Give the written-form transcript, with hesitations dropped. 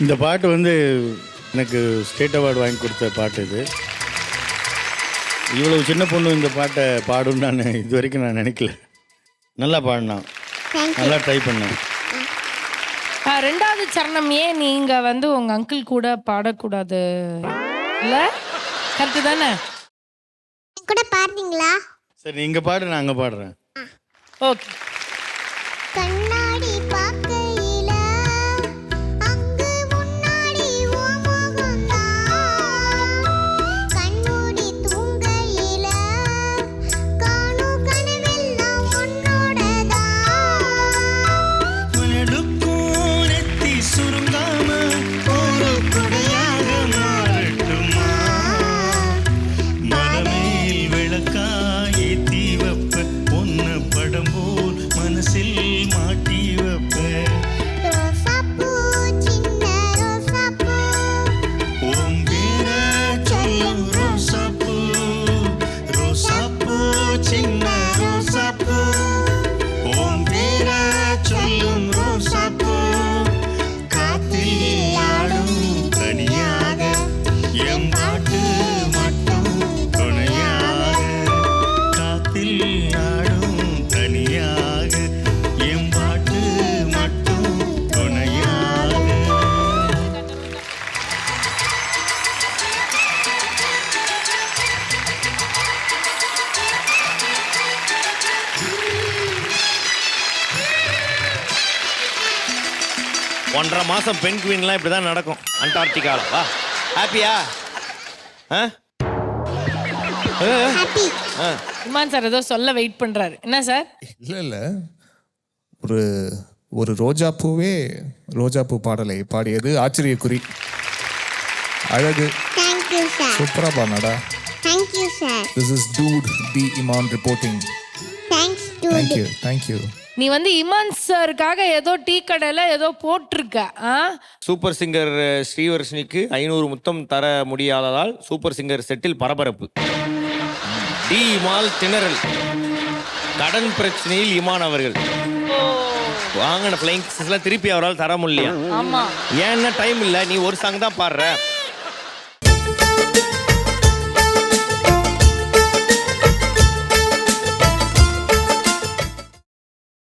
இந்த பாட்டு வந்து எனக்கு ஸ்டேட் அவார்டு வாங்கி கொடுத்த பாட்டு இது. இவ்வளவு சின்ன பொண்ணு இந்த பாட்டை பாடுன்னு நான் இது வரைக்கும் நான் நினைக்கல. நல்லா பாடினான், நல்லா ட்ரை பண்ணேன். ரெண்டாவது சரணம் ஏன் நீங்க வந்து உங்க அங்கிள் கூட பாடக்கூடாது? இல்ல கரெக்டு தானே? கூட பாடுறீங்களா? சரி நீங்க பாடு, நான் அங்கே பாடுறேன். ஓகே. கண்ணாடி பார்க்கையில அங்கு முன்னாடி உன் முகம்தான். கண்மூடி தூங்கையில காணும் கனவெல்லாம் உன்னோடதான். மனதுக்கும் நெத்தி சுருங்காம ஒரு குடையாக மாறட்டுமா? மனமேல் விளக்காய் ஏத்தி வைப்ப பொன்ன படம் போல் மனசில் மாட்டி வைப்ப. ரோசாப்பூ சின்ன ரோசாப்பூ உன் பேர சொல்லும் ரோசாப்பூ, ரோசாப்பூ சின்ன ரோசாப்பூ. உன் பேர சொல்லும் ரோசாப்பூ, காத்தில் ஆடும் கனியாக என் பாட்டு மட்டும் துணையாக. காத்தில் ஆடும் கனியாக என் பாட்டு மட்டும் துணையாக. ஒன்றரை மாசம் பெண் குவீன்லாம் இப்படி தான் நடக்கும் அண்டார்டிகாவில். வா ஹாப்பியா? ஹாப்பி. இமான் சார் ஏதோ சொல்ல வெயிட் பண்றாரு. என்ன சார்? இல்லை ஒரு ஒரு ரோஜா பூவே ரோஜா பூ பாடலை பாடியது ஆச்சரியக்குறி. அழகு. Thank you sir. சூப்பரா பாடினாடா. Thank you sir. This is dude D Imman reporting. Thanks to thank you thank you. நீ வந்து இமான் சாருக்காக ஏதோ டீ கடையில் ஏதோ போட்டிருக்க. சூப்பர் சிங்கர் ஸ்ரீவர்ஷினிக்கு 500 முத்தம் தர முடியாததால் சூப்பர் சிங்கர் செட்டில் பரபரப்பு. டி இமால் திணறல். கடன் பிரச்சனையில் இமான் அவர்கள் வாங்கின ஃப்ளைங் கிஸ்லாம் திருப்பி அவரால் தர முடியலையா? ஆமா. ஏன்னா டைம் இல்லை, நீ ஒரு சாங் தான் பாடுற.